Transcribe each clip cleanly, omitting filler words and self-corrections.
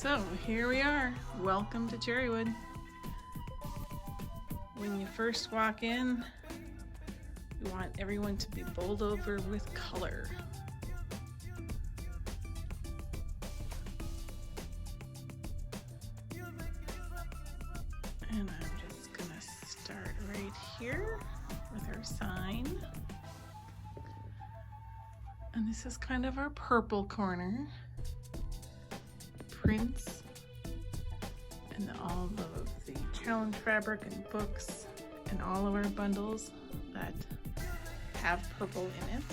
So here we are. Welcome to Cherrywood. When you first walk in, we want everyone to be bowled over with color. And I'm just gonna start right here with our sign. And this is kind of our purple corner. Prints and all of the challenge fabric and books and all of our bundles that have purple in it.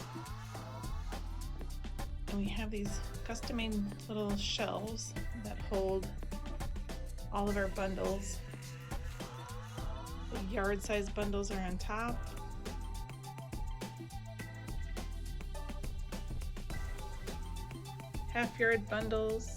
And we have these custom-made little shelves that hold all of our bundles. The yard size bundles are on top. Half yard bundles.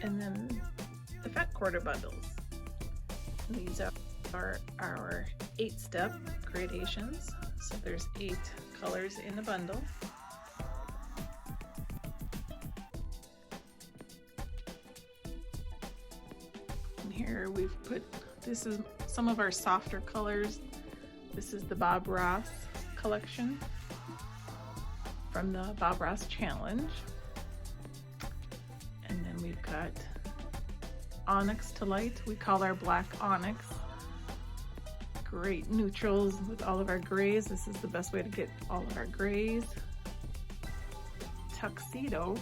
And then the fat quarter bundles. These are our 8-step gradations. So there's 8 colors in a bundle. And here we've put, this is some of our softer colors. This is the Bob Ross collection from the Bob Ross Challenge. And then we've got Onyx to light. We call our black Onyx. Great neutrals with all of our grays. This is the best way to get all of our grays. Tuxedo.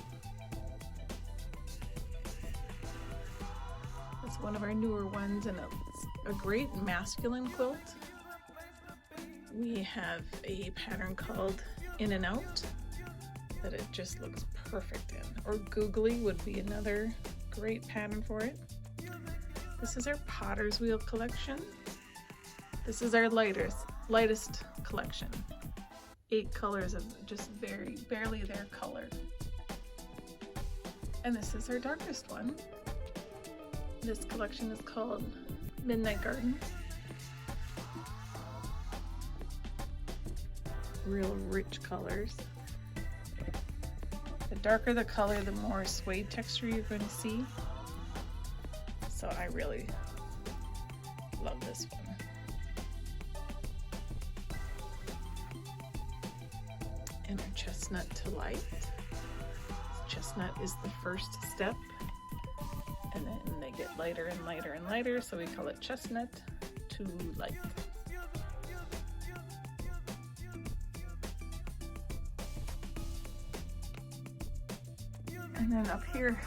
That's one of our newer ones, and it's a great masculine quilt. We have a pattern called In and Out that it just looks perfect in. Or Googly would be another great pattern for it. This is our Potter's Wheel collection. This is our lightest collection. 8 colors of just barely their color. And this is our darkest one. This collection is called Midnight Garden. Real rich colors. The darker the color, the more suede texture you're going to see. So I really love this one. And our Chestnut to light. Chestnut is the first step, and then they get lighter and lighter and lighter, so we call it Chestnut to light. And then up here,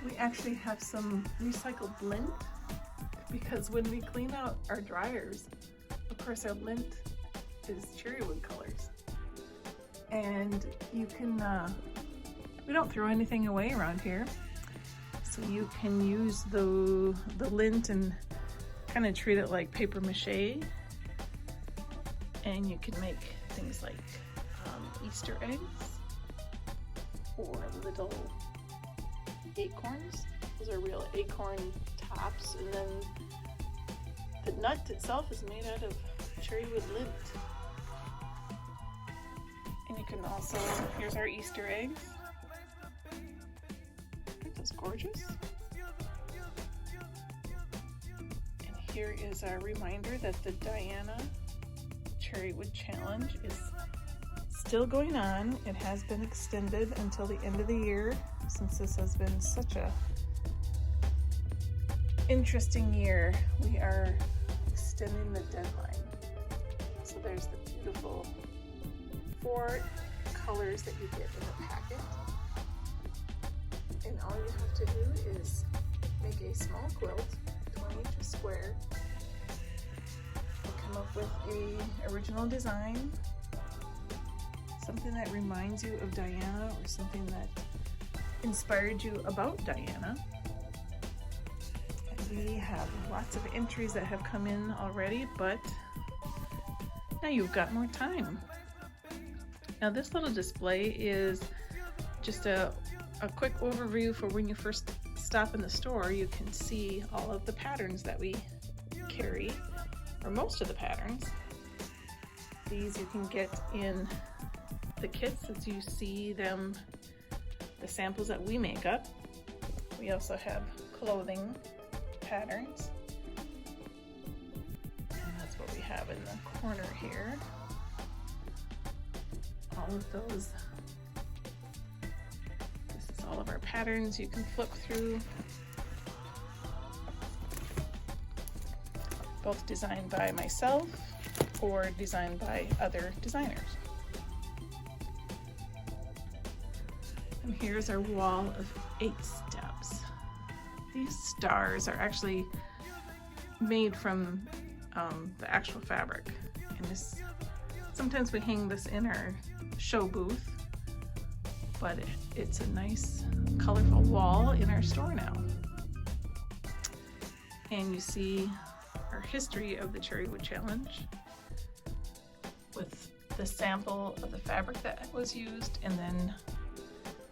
we actually have some recycled lint, because when we clean out our dryers, of course our lint is cherrywood colors. And you can, we don't throw anything away around here. So you can use the lint and kind of treat it like paper mache. And you can make things like Easter eggs or little acorns. Those are real acorn tops. And then the nut itself is made out of cherrywood lint. And you can also, here's our Easter eggs. Aren't those gorgeous? And here is our reminder that the Diana Cherrywood Challenge is still going on. It has been extended until the end of the year, since this has been such a interesting year. We are extending the deadline. So there's the beautiful 4 colors that you get in the packet, and all you have to do is make a small quilt, 20 inches square, and come up with a original design, something that reminds you of Diana or something that inspired you about Diana. And we have lots of entries that have come in already, but now you've got more time. Now this little display is just a quick overview for when you first stop in the store. You can see all of the patterns that we carry for most of the patterns. These you can get in the kits as you see them, the samples that we make up. We also have clothing patterns, and that's what we have in the corner here. All of those. This is all of our patterns you can flip through. Both designed by myself or designed by other designers. And here's our wall of 8 steps. These stars are actually made from the actual fabric. And this, sometimes we hang this in our show booth, but it's a nice colorful wall in our store now. And you see our history of the Cherrywood Challenge with the sample of the fabric that was used, and then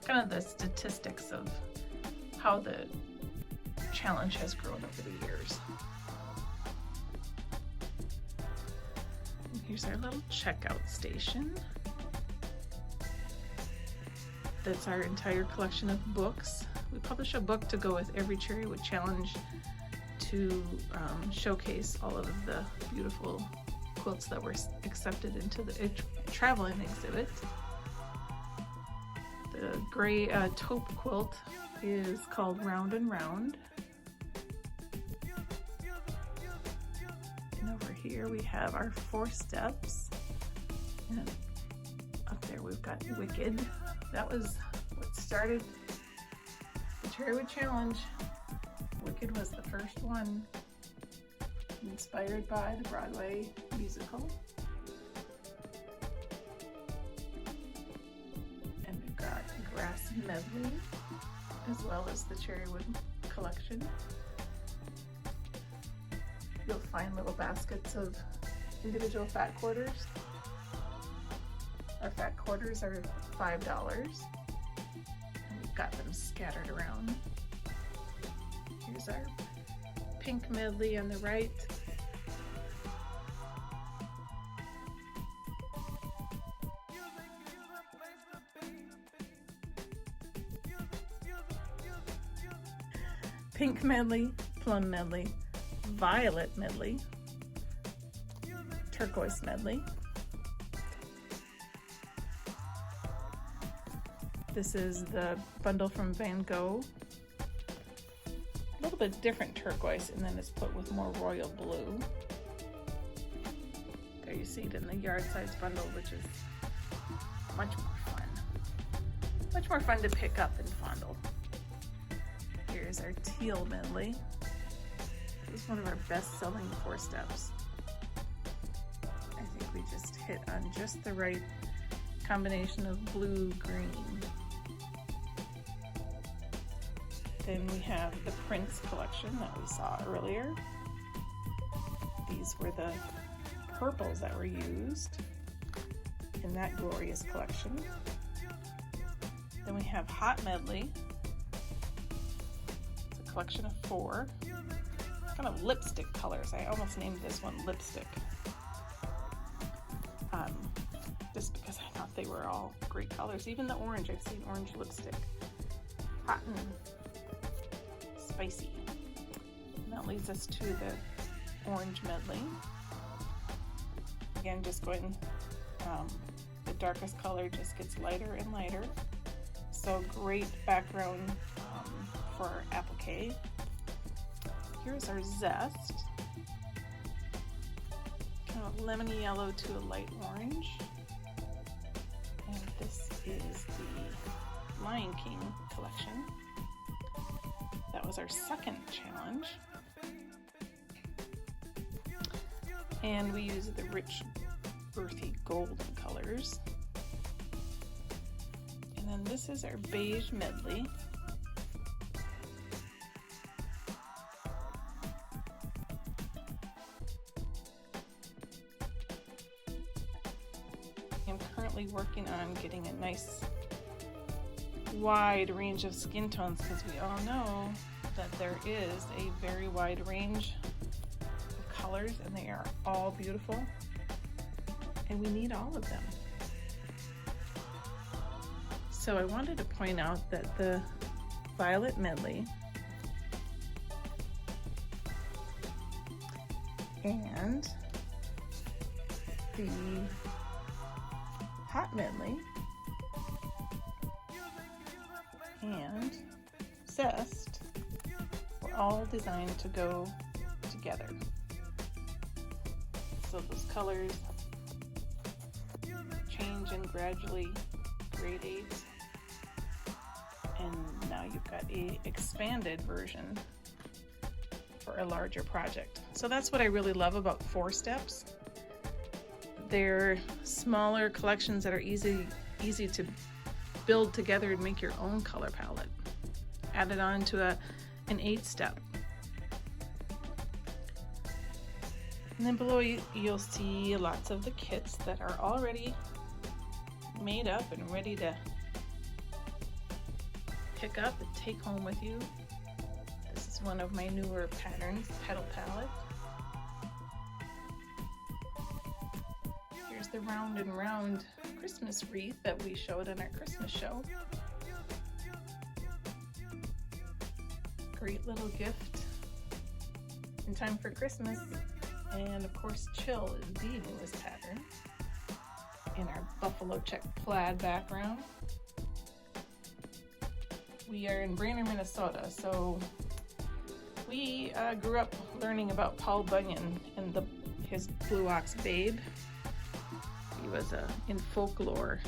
kind of the statistics of how the challenge has grown over the years. And here's our little checkout station. That's our entire collection of books. We publish a book to go with every Cherrywood Challenge to showcase all of the beautiful quilts that were accepted into the traveling exhibit. The gray taupe quilt is called Round and Round. And over here we have our 4 steps. And up there we've got Wicked. That was what started the Cherrywood Challenge. Wicked was the first one, inspired by the Broadway musical. And we've got Grass Medley, as well as the Cherrywood collection. You'll find little baskets of individual fat quarters. Our fat quarters are $5, and we've got them scattered around. Here's our pink medley on the right. Pink medley, plum medley, violet medley, turquoise medley. This is the bundle from Van Gogh. A little bit different turquoise, and then it's put with more royal blue. There you see it in the yard size bundle, which is much more fun. Much more fun to pick up and fondle. Here's our teal medley. This is one of our best selling 4 steps. I think we just hit on just the right combination of blue, green. Then we have the Prince collection that we saw earlier. These were the purples that were used in that glorious collection. Then we have Hot Medley. It's a collection of 4 kind of lipstick colors. I almost named this one Lipstick. Just because I thought they were all great colors. Even the orange, I've seen orange lipstick. Hot and spicy. And that leads us to the orange medley. Again, just going, the darkest color just gets lighter and lighter. So great background for our applique. Here's our zest. Kind of lemony yellow to a light orange. And this is the Lion King collection. That was our second challenge. And we use the rich, earthy golden colors. And then this is our beige medley. I'm currently working on getting a nice wide range of skin tones, because we all know that there is a very wide range of colors, and they are all beautiful, and we need all of them. So I wanted to point out that the Violet Medley and the Hot Medley and Zest were all designed to go together. So those colors change and gradually gradate, and now you've got a expanded version for a larger project. So that's what I really love about 4 steps. They're smaller collections that are easy to build together and make your own color palette. Added on to an 8-step. And then below you'll see lots of the kits that are already made up and ready to pick up and take home with you. This is one of my newer patterns, Petal Palette. Here's the round and round Christmas wreath that we showed in our Christmas show. Great little gift in time for Christmas. And of course, Chill is the newest pattern in our buffalo check plaid background. We are in Brainerd, Minnesota, so we grew up learning about Paul Bunyan and his Blue Ox Babe. He was in folklore,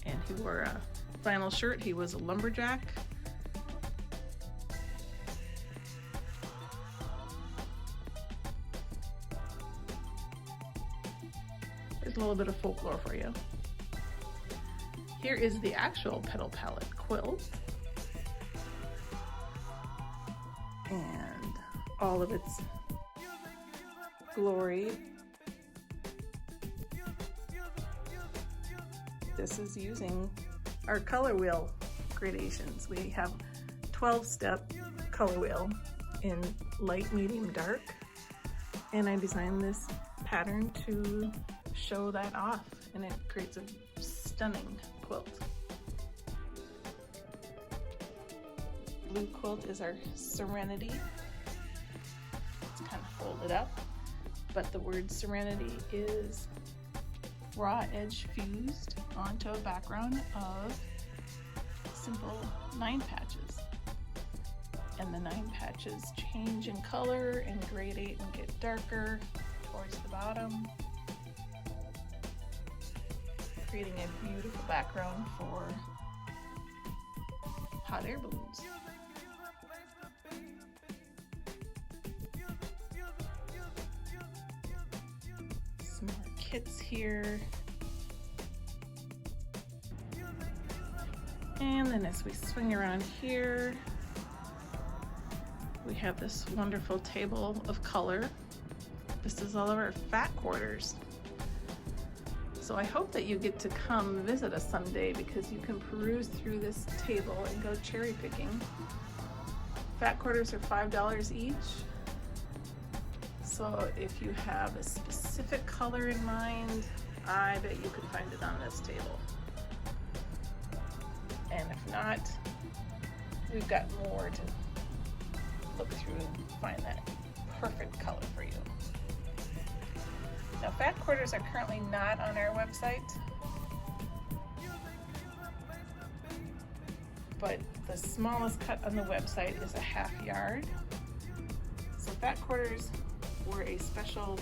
and he wore a flannel shirt. He was a lumberjack. There's a little bit of folklore for you. Here is the actual Petal Palette quilt, and all of its glory. This is using our color wheel gradations. We have 12-step color wheel in light, medium, dark, and I designed this pattern to show that off, and it creates a stunning quilt. Blue quilt is our Serenity. It's kind of folded up, but the word Serenity is raw edge fused onto a background of simple 9 patches. And the 9 patches change in color and gradate and get darker towards the bottom, creating a beautiful background for hot air balloons. Some more kits here. And then as we swing around here, we have this wonderful table of color. This is all of our fat quarters. So I hope that you get to come visit us someday, because you can peruse through this table and go cherry picking. Fat quarters are $5 each. So if you have a specific color in mind, I bet you can find it on this table. And if not, we've got more to look through and find that perfect color for you. Now, fat quarters are currently not on our website, but the smallest cut on the website is a 1/2 yard. So fat quarters were a special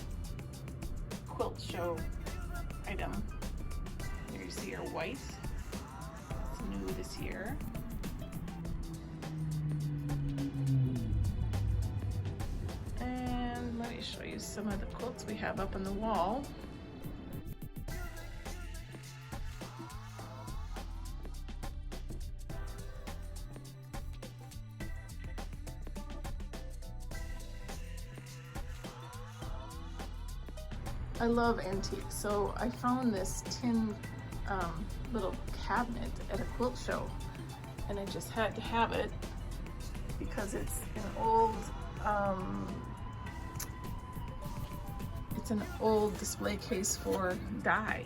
quilt show item. Here you see our white. It's new this year. And let me show you some of the quilts we have up on the wall. I love antiques, so I found this tin little cabinet at a quilt show, and I just had to have it because it's an old an old display case for dye.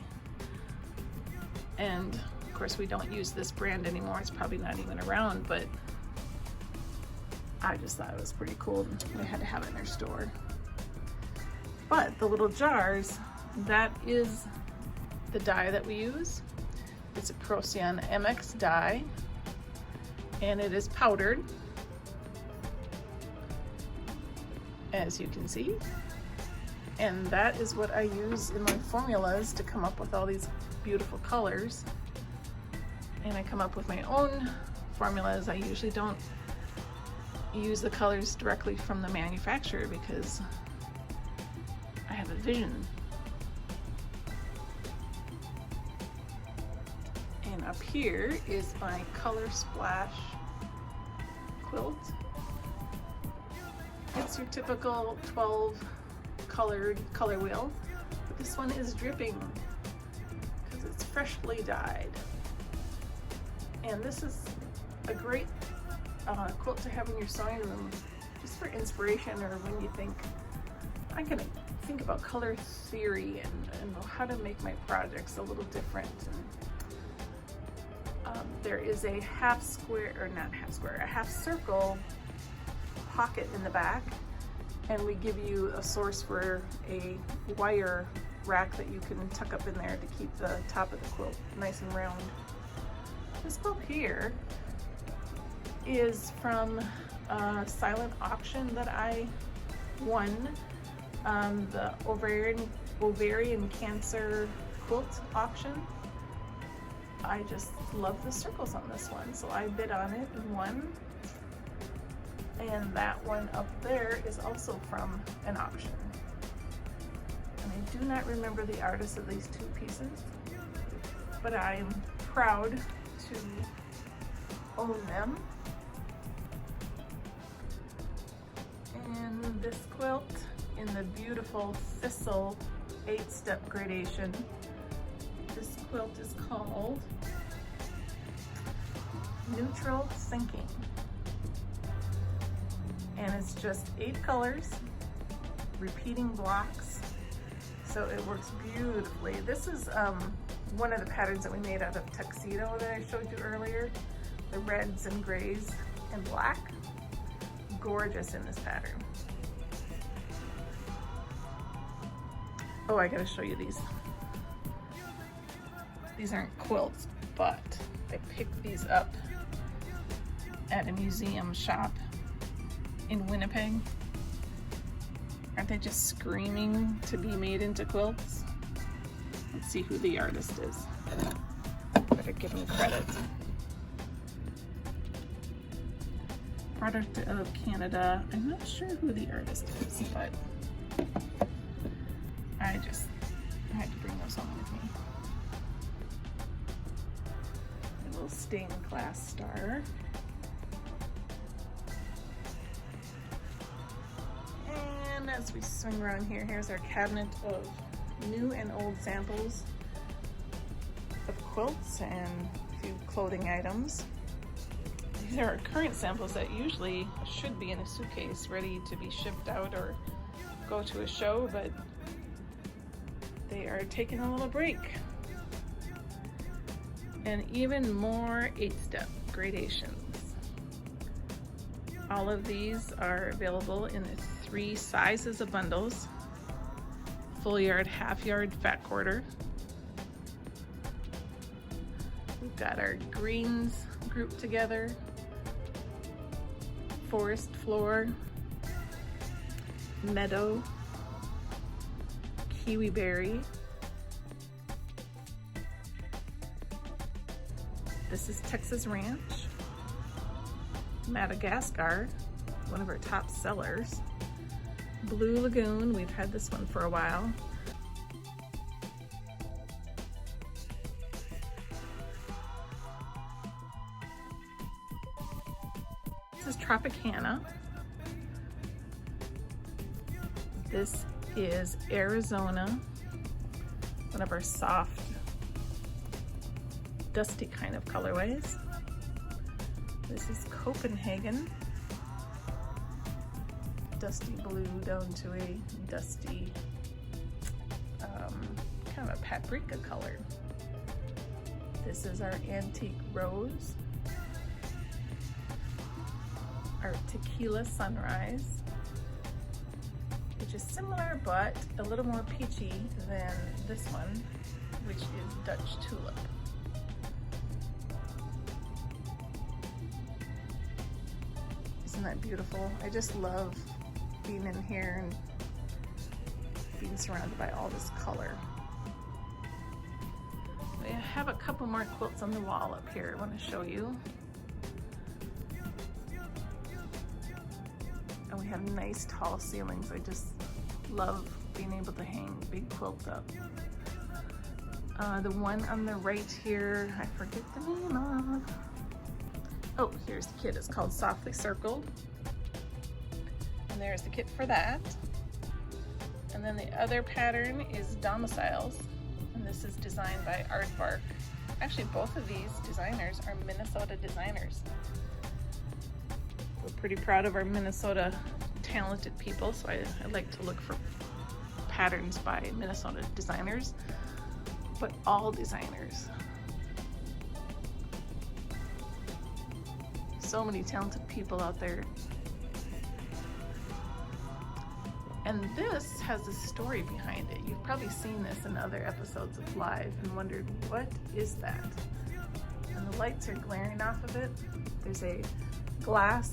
And of course we don't use this brand anymore. It's probably not even around, but I just thought it was pretty cool. They had to have it in their store. But the little jars, that is the dye that we use. It's a Procyon MX dye, and it is powdered, as you can see. And that is what I use in my formulas to come up with all these beautiful colors. And I come up with my own formulas. I usually don't use the colors directly from the manufacturer because I have a vision. And up here is my Color Splash quilt. It's your typical 12 colored color wheel, but this one is dripping because it's freshly dyed. And this is a great quilt to have in your sewing room just for inspiration, or when you think, I'm gonna think about color theory and how to make my projects a little different. And, there is a half square, or not half square, a half circle pocket in the back, and we give you a source for a wire rack that you can tuck up in there to keep the top of the quilt nice and round. This quilt here is from a silent auction that I won, the ovarian cancer quilt auction. I just love the circles on this one, so I bid on it and won. And that one up there is also from an auction. And I do not remember the artist of these two pieces, but I am proud to own them. And this quilt in the beautiful Thistle 8-step gradation. This quilt is called Neutral Thinking. And it's just 8 colors, repeating blocks, so it works beautifully. This is one of the patterns that we made out of Tuxedo that I showed you earlier, the reds and grays and black. Gorgeous in this pattern. Oh, I gotta show you these. These aren't quilts, but I picked these up at a museum shop in Winnipeg. Aren't they just screaming to be made into quilts? Let's see who the artist is. Better give him credit. Product of Canada. I'm not sure who the artist is, but I had to bring those home with me. A little stained glass star. And as we swing around here, here's our cabinet of new and old samples of quilts and a few clothing items. These are our current samples that usually should be in a suitcase ready to be shipped out or go to a show, but they are taking a little break. And even more 8-step gradations. All of these are available in 3 sizes of bundles: full yard, half yard, fat quarter. We've got our greens grouped together, forest floor, meadow, kiwi berry. This is Texas Ranch, Madagascar, one of our top sellers. Blue Lagoon, we've had this one for a while. This is Tropicana. This is Arizona, one of our soft, dusty kind of colorways. This is Copenhagen, dusty blue down to a dusty kind of a paprika color. This is our antique rose, our tequila sunrise, which is similar but a little more peachy than this one, which is Dutch tulip. Isn't that beautiful? I just love being in here and being surrounded by all this color. I have a couple more quilts on the wall up here I want to show you. And we have nice tall ceilings. I just love being able to hang big quilts up. The one on the right here, I forget the name of. Oh, here's the kit. It's called Softly Circled. And there's the kit for that. And then the other pattern is Domiciles. And this is designed by Aardvark. Actually, both of these designers are Minnesota designers. We're pretty proud of our Minnesota talented people, so I like to look for patterns by Minnesota designers, but all designers. So many talented people out there. And this has a story behind it. You've probably seen this in other episodes of Live and wondered, what is that? And the lights are glaring off of it. There's a glass,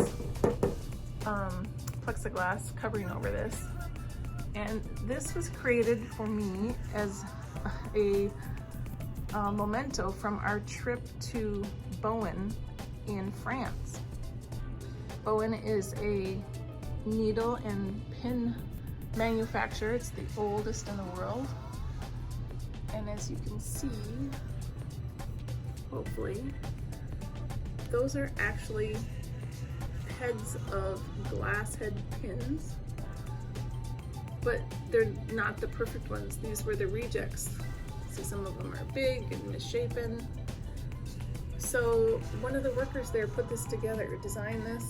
plexiglass covering over this. And this was created for me as a memento from our trip to Bowen in France. Bowen is a needle and pin manufacturer. It's the oldest in the world. And as you can see, hopefully, those are actually heads of glass head pins, but they're not the perfect ones. These were the rejects. See, some of them are big and misshapen. So one of the workers there put this together, designed this,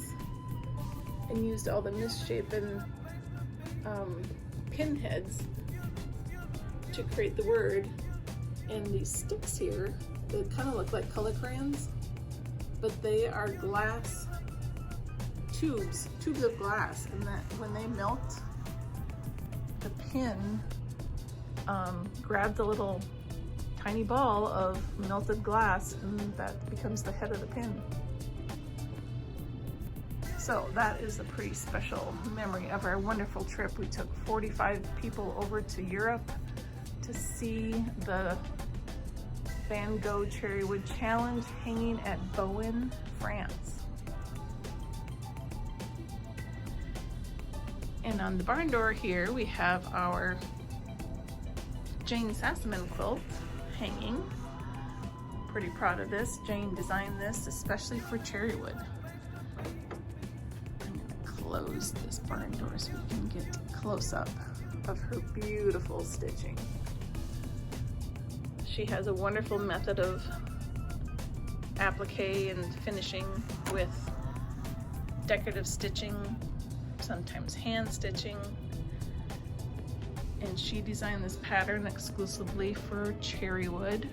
and used all the misshapen pin heads to create the word. And these sticks here, they kind of look like color crayons, but they are glass tubes of glass, and that when they melt, the pin grabs a little tiny ball of melted glass, and that becomes the head of the pin. So that is a pretty special memory of our wonderful trip. We took 45 people over to Europe to see the Van Gogh Cherrywood Challenge hanging at Bowen, France. And on the barn door here, we have our Jane Sassaman quilt hanging. Pretty proud of this. Jane designed this especially for Cherrywood. I'm gonna close this barn door so we can get close up of her beautiful stitching. She has a wonderful method of applique and finishing with decorative stitching, sometimes hand stitching. And she designed this pattern exclusively for Cherrywood.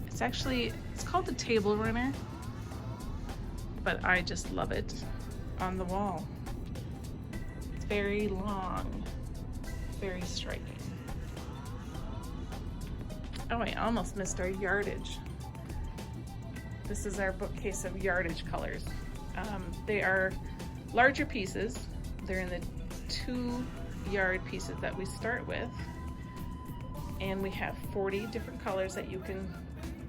It's called the Table Runner, but I just love it on the wall. It's very long, very striking. Oh, I almost missed our yardage. This is our bookcase of yardage colors. They are larger pieces. They're in the 2-yard pieces that we start with. And we have 40 different colors that you can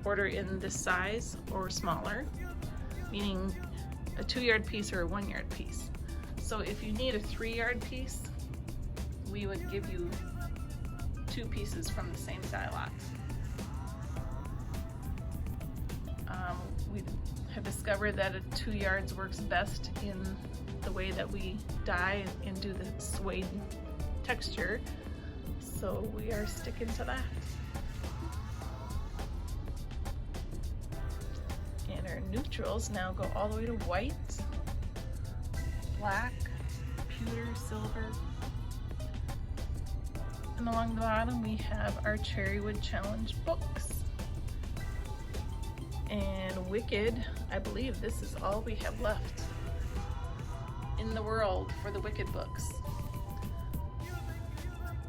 order in this size or smaller, meaning a 2-yard piece or a 1-yard piece. So if you need a 3-yard piece, we would give you 2 pieces from the same dye lot. We have discovered that a 2 yards works best in the way that we dye and do the suede texture, so we are sticking to that. And our neutrals now go all the way to white, black, pewter, silver. And along the bottom we have our Cherrywood Challenge books. And Wicked, I believe this is all we have left in the world for the Wicked books.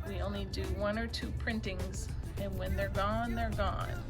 We only do 1 or 2 printings, and when they're gone, they're gone.